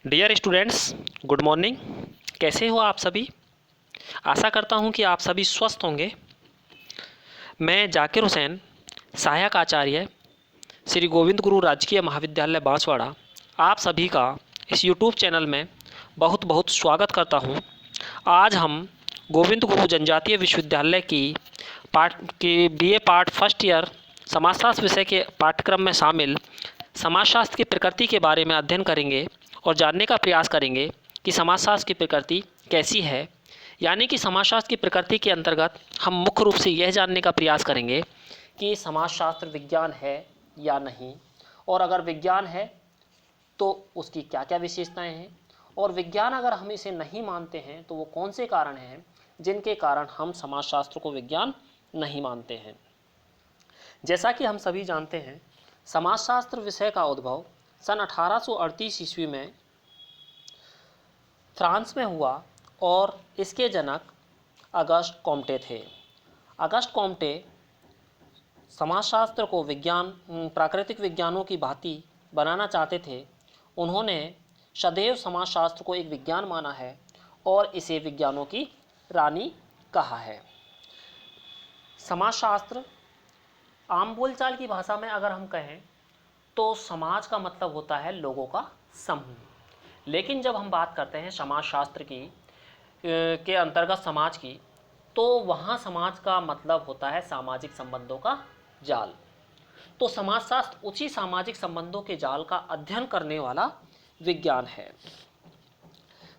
Dear students, good morning. कैसे हो आप सभी? आशा करता हूं कि आप सभी स्वस्थ होंगे। मैं जाकिर हुसैन, सहायक आचार्य श्री गोविंद गुरु राजकीय महाविद्यालय बांसवाड़ा, आप सभी का इस यूट्यूब चैनल में बहुत बहुत स्वागत करता हूं। आज हम गोविंद गुरु जनजातीय विश्वविद्यालय की बीए पार्ट फर्स्ट ईयर समाजशास्त्र विषय के पाठ्यक्रम में शामिल समाजशास्त्र की प्रकृति के बारे में अध्ययन करेंगे और जानने का प्रयास करेंगे कि समाजशास्त्र की प्रकृति कैसी है। यानी कि समाजशास्त्र की प्रकृति के अंतर्गत हम मुख्य रूप से यह जानने का प्रयास करेंगे कि समाजशास्त्र विज्ञान है या नहीं, और अगर विज्ञान है तो उसकी क्या क्या विशेषताएं हैं, और विज्ञान अगर हम इसे नहीं मानते हैं तो वो कौन से कारण हैं जिनके कारण हम समाजशास्त्र को विज्ञान नहीं मानते हैं। जैसा कि हम सभी जानते हैं, समाजशास्त्र विषय का उद्भव सन 1838 ईस्वी में फ्रांस में हुआ और इसके जनक अगस्ट कॉम्टे थे। अगस्ट कॉम्टे समाजशास्त्र को प्राकृतिक विज्ञानों की भांति बनाना चाहते थे। उन्होंने सदैव समाजशास्त्र को एक विज्ञान माना है और इसे विज्ञानों की रानी कहा है। समाजशास्त्र आम बोलचाल की भाषा में अगर हम कहें तो समाज का मतलब होता है लोगों का समूह, लेकिन जब हम बात करते हैं समाजशास्त्र के अंतर्गत समाज की, तो वहाँ समाज का मतलब होता है सामाजिक संबंधों का जाल। तो समाजशास्त्र उसी सामाजिक संबंधों के जाल का अध्ययन करने वाला विज्ञान है।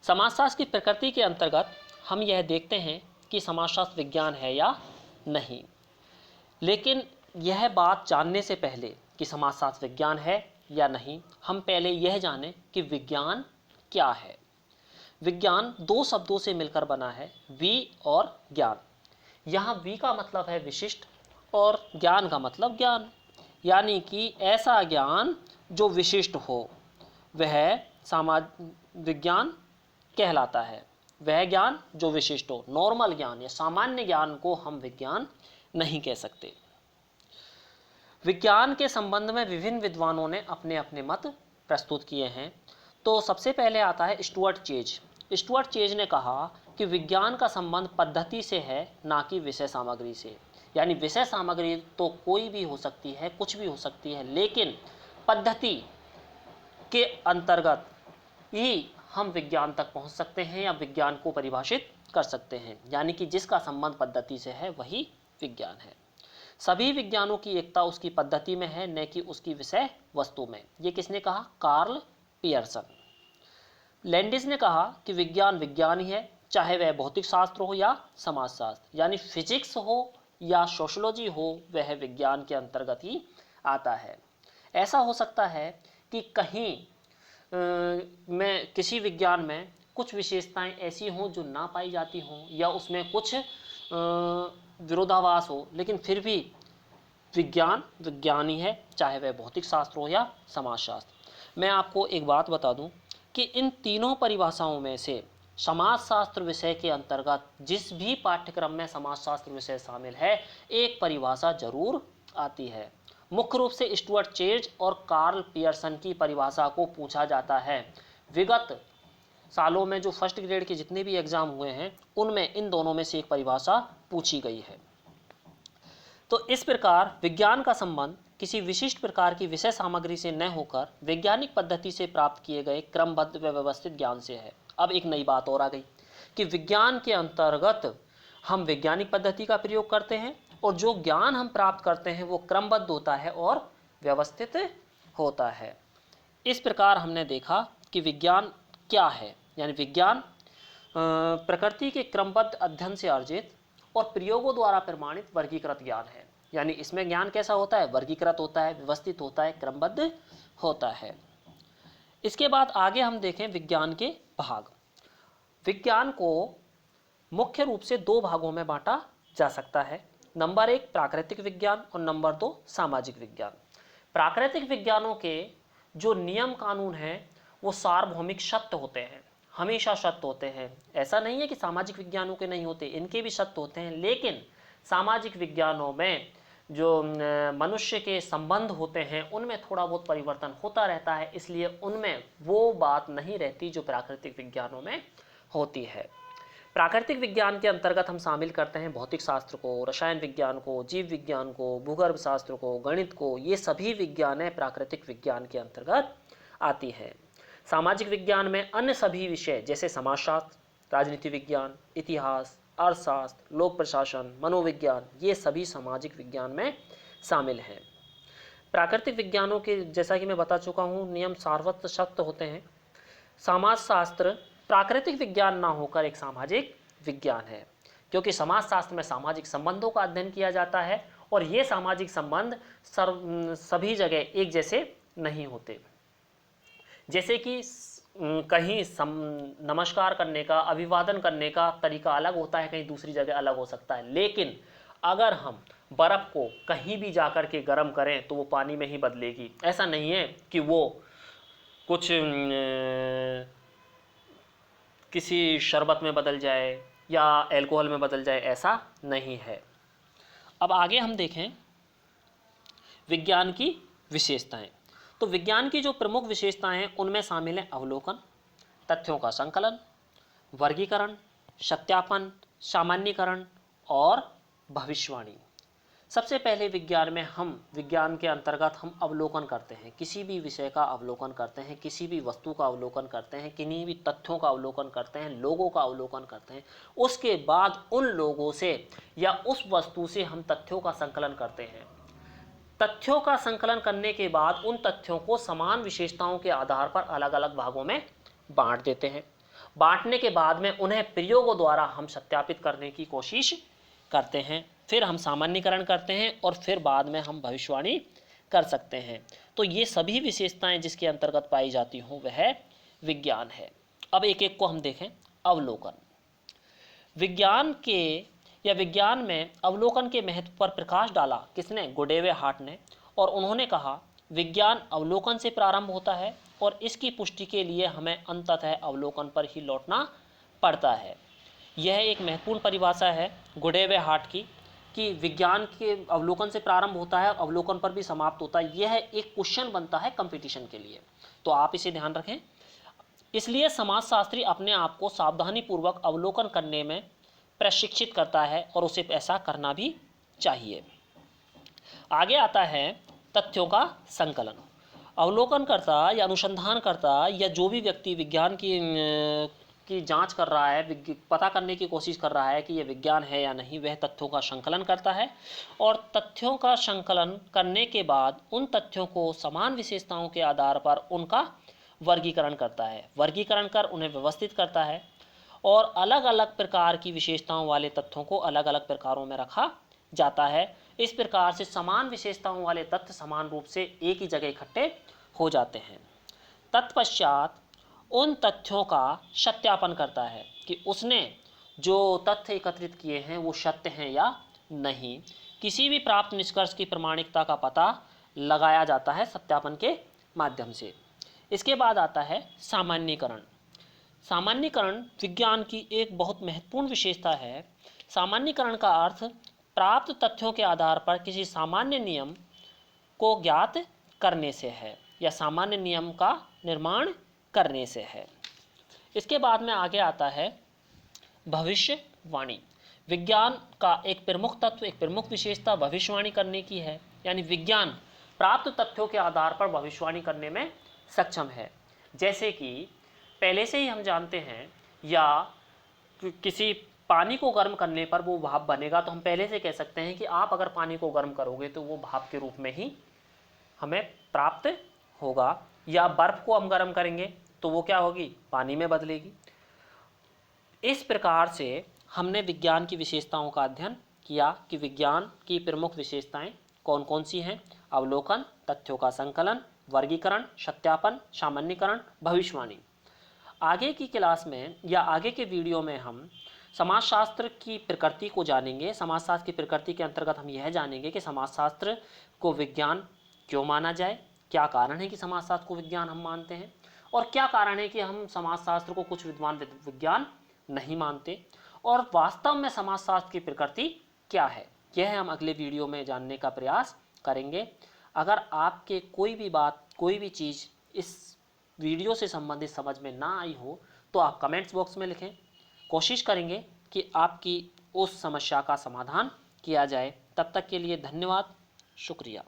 समाजशास्त्र की प्रकृति के अंतर्गत हम यह देखते हैं कि समाजशास्त्र विज्ञान है या नहीं, लेकिन यह बात जानने से पहले कि समाजशास्त्र विज्ञान है या नहीं, हम पहले यह जानें कि विज्ञान क्या है। विज्ञान दो शब्दों से मिलकर बना है, वि और ज्ञान। यहाँ वि का मतलब है विशिष्ट और ज्ञान का मतलब ज्ञान, यानी कि ऐसा ज्ञान जो विशिष्ट हो वह समाज विज्ञान कहलाता है। वह ज्ञान जो विशिष्ट हो, नॉर्मल ज्ञान या सामान्य ज्ञान को हम विज्ञान नहीं कह सकते। विज्ञान के संबंध में विभिन्न विद्वानों ने अपने अपने मत प्रस्तुत किए हैं। तो सबसे पहले आता है स्टुअर्ट चेज। स्टुअर्ट चेज ने कहा कि विज्ञान का संबंध पद्धति से है, ना कि विषय सामग्री से। यानी विषय सामग्री तो कोई भी हो सकती है, कुछ भी हो सकती है, लेकिन पद्धति के अंतर्गत ही हम विज्ञान तक पहुंच सकते हैं या विज्ञान को परिभाषित कर सकते हैं। यानी कि जिसका संबंध पद्धति से है वही विज्ञान है। सभी विज्ञानों की एकता उसकी पद्धति में है, न कि उसकी विषय वस्तु में। ये किसने कहा? Karl Pearson. लैंडिस ने कहा कि विज्ञान विज्ञान ही है, चाहे वह भौतिक शास्त्र हो या समाजशास्त्र, यानी फिजिक्स हो या सोशियोलॉजी हो, वह विज्ञान के अंतर्गत ही आता है। ऐसा हो सकता है कि कहीं में किसी विज्ञान में कुछ विशेषताएं ऐसी हों जो ना पाई जाती हों, या उसमें कुछ विरोधाभास हो, लेकिन फिर भी विज्ञान विज्ञान ही है, चाहे वह भौतिक शास्त्र हो या समाजशास्त्र। मैं आपको एक बात बता दूं कि इन तीनों परिभाषाओं में से समाजशास्त्र विषय के अंतर्गत जिस भी पाठ्यक्रम में समाजशास्त्र विषय शामिल है, एक परिभाषा जरूर आती है। मुख्य रूप से स्टुअर्ट चेज और कार्ल पियर्सन की परिभाषा को पूछा जाता है। विगत सालों में जो फर्स्ट ग्रेड के जितने भी एग्जाम हुए हैं, उनमें इन दोनों में से एक परिभाषा पूछी गई है। तो इस प्रकार विज्ञान का संबंध किसी विशिष्ट प्रकार की विषय सामग्री से न होकर वैज्ञानिक पद्धति से प्राप्त किए गए क्रमबद्ध व व्यवस्थित ज्ञान से है। अब एक नई बात और आ गई कि विज्ञान के अंतर्गत हम वैज्ञानिक पद्धति का प्रयोग करते हैं, और जो ज्ञान हम प्राप्त करते हैं वो क्रमबद्ध होता है और व्यवस्थित होता है। इस प्रकार हमने देखा कि विज्ञान क्या है। यानी विज्ञान प्रकृति के क्रमबद्ध अध्ययन से अर्जित और प्रयोगों द्वारा प्रमाणित वर्गीकृत ज्ञान है। यानी इसमें ज्ञान कैसा होता है? वर्गीकृत होता है, व्यवस्थित होता है, क्रमबद्ध होता है। इसके बाद आगे हम देखें विज्ञान के भाग। विज्ञान को मुख्य रूप से दो भागों में बांटा जा सकता है। नंबर 1 प्राकृतिक विज्ञान और नंबर 2 सामाजिक विज्ञान। प्राकृतिक विज्ञानों के जो नियम कानून हैं वो सार्वभौमिक सत्य होते हैं, हमेशा सत्य होते हैं। ऐसा नहीं है कि सामाजिक विज्ञानों के नहीं होते, इनके भी सत्य होते हैं, लेकिन सामाजिक विज्ञानों में जो मनुष्य के संबंध होते हैं उनमें थोड़ा बहुत परिवर्तन होता रहता है, इसलिए उनमें वो बात नहीं रहती जो प्राकृतिक विज्ञानों में होती है। प्राकृतिक विज्ञान के अंतर्गत हम शामिल करते हैं भौतिक शास्त्र को, रसायन विज्ञान को, जीव विज्ञान को, भूगर्भ शास्त्र को, गणित को, ये सभी विज्ञानें प्राकृतिक विज्ञान के अंतर्गत आती हैं। सामाजिक विज्ञान में अन्य सभी विषय जैसे समाजशास्त्र, राजनीति विज्ञान, इतिहास, अर्थशास्त्र, लोक प्रशासन, मनोविज्ञान, ये सभी सामाजिक विज्ञान में शामिल हैं। प्राकृतिक विज्ञानों के, जैसा कि मैं बता चुका हूँ, नियम सार्वत्र सत्य होते हैं। समाजशास्त्र प्राकृतिक विज्ञान ना होकर एक सामाजिक विज्ञान है, क्योंकि समाजशास्त्र में सामाजिक संबंधों का अध्ययन किया जाता है और ये सामाजिक संबंध सभी जगह एक जैसे नहीं होते। जैसे कि कहीं नमस्कार करने का, अभिवादन करने का तरीका अलग होता है, कहीं दूसरी जगह अलग हो सकता है। लेकिन अगर हम बर्फ़ को कहीं भी जाकर के गर्म करें तो वो पानी में ही बदलेगी। ऐसा नहीं है कि वो कुछ किसी शरबत में बदल जाए या अल्कोहल में बदल जाए, ऐसा नहीं है। अब आगे हम देखें विज्ञान की विशेषताएं। तो विज्ञान की जो प्रमुख विशेषताएं हैं उनमें शामिल हैं अवलोकन, तथ्यों का संकलन, वर्गीकरण, सत्यापन, सामान्यीकरण और भविष्यवाणी। सबसे पहले विज्ञान के अंतर्गत हम अवलोकन करते हैं, किसी भी विषय का अवलोकन करते हैं, किसी भी वस्तु का अवलोकन करते हैं, किन्हीं भी तथ्यों का अवलोकन करते हैं, लोगों का अवलोकन करते हैं। उसके बाद उन लोगों से या उस वस्तु से हम तथ्यों का संकलन करते हैं। तथ्यों का संकलन करने के बाद उन तथ्यों को समान विशेषताओं के आधार पर अलग अलग भागों में बांट देते हैं। बांटने के बाद में उन्हें प्रयोगों द्वारा हम सत्यापित करने की कोशिश करते हैं, फिर हम सामान्यीकरण करते हैं और फिर बाद में हम भविष्यवाणी कर सकते हैं। तो ये सभी विशेषताएं जिसके अंतर्गत पाई जाती हों वह विज्ञान है। अब एक एक को हम देखें। अवलोकन। विज्ञान में अवलोकन के महत्व पर प्रकाश डाला किसने? गुडेवे हार्ट ने। और उन्होंने कहा विज्ञान अवलोकन से प्रारंभ होता है और इसकी पुष्टि के लिए हमें अंततः अवलोकन पर ही लौटना पड़ता है। यह एक महत्वपूर्ण परिभाषा है गुडेवे हार्ट की कि विज्ञान के अवलोकन से प्रारंभ होता है, अवलोकन पर भी समाप्त होता है। यह एक क्वेश्चन बनता है कंपटीशन के लिए, तो आप इसे ध्यान रखें। इसलिए समाजशास्त्री अपने आप को सावधानीपूर्वक अवलोकन करने में प्रशिक्षित करता है और उसे ऐसा करना भी चाहिए। आगे आता है तथ्यों का संकलन। अवलोकनकर्ता या अनुसंधानकर्ता या जो भी व्यक्ति विज्ञान की जांच कर रहा है, पता करने की कोशिश कर रहा है कि यह विज्ञान है या नहीं, वह तथ्यों का संकलन करता है और तथ्यों का संकलन करने के बाद उन तथ्यों को समान विशेषताओं के आधार पर उनका वर्गीकरण करता है। वर्गीकरण कर उन्हें व्यवस्थित करता है और अलग अलग प्रकार की विशेषताओं वाले तथ्यों को अलग अलग प्रकारों में रखा जाता है। इस प्रकार से समान विशेषताओं वाले तथ्य समान रूप से एक ही जगह इकट्ठे हो जाते हैं। तत्पश्चात उन तथ्यों का सत्यापन करता है कि उसने जो तथ्य एकत्रित किए हैं वो सत्य हैं या नहीं। किसी भी प्राप्त निष्कर्ष की प्रामाणिकता का पता लगाया जाता है सत्यापन के माध्यम से। इसके बाद आता है सामान्यीकरण। सामान्यीकरण विज्ञान की एक बहुत महत्वपूर्ण विशेषता है। सामान्यीकरण का अर्थ प्राप्त तथ्यों के आधार पर किसी सामान्य नियम को ज्ञात करने से है या सामान्य नियम का निर्माण करने से है। इसके बाद में आगे आता है भविष्यवाणी। विज्ञान का एक प्रमुख तत्व, एक प्रमुख विशेषता भविष्यवाणी करने की है, यानी विज्ञान प्राप्त तथ्यों के आधार पर भविष्यवाणी करने में सक्षम है। जैसे कि पहले से ही हम जानते हैं, या किसी पानी को गर्म करने पर वो भाप बनेगा, तो हम पहले से कह सकते हैं कि आप अगर पानी को गर्म करोगे तो वो भाप के रूप में ही हमें प्राप्त होगा। या बर्फ़ को हम गर्म करेंगे तो वो क्या होगी? पानी में बदलेगी। इस प्रकार से हमने विज्ञान की विशेषताओं का अध्ययन किया कि विज्ञान की प्रमुख विशेषताएं कौन कौन सी हैं। अवलोकन, तथ्यों का संकलन, वर्गीकरण, सत्यापन, सामान्यीकरण, भविष्यवाणी। आगे की क्लास में या आगे के वीडियो में हम समाजशास्त्र की प्रकृति को जानेंगे। समाजशास्त्र की प्रकृति के अंतर्गत हम यह जानेंगे कि समाजशास्त्र को विज्ञान क्यों माना जाए, क्या कारण है कि समाजशास्त्र को विज्ञान हम मानते हैं, और क्या कारण है कि हम समाजशास्त्र को कुछ विद्वान विज्ञान नहीं मानते, और वास्तव में समाजशास्त्र की प्रकृति क्या है, यह हम अगले वीडियो में जानने का प्रयास करेंगे। अगर आपके कोई भी बात, कोई भी चीज़ इस वीडियो से संबंधित समझ में ना आई हो तो आप कमेंट्स बॉक्स में लिखें। कोशिश करेंगे कि आपकी उस समस्या का समाधान किया जाए। तब तक के लिए धन्यवाद, शुक्रिया।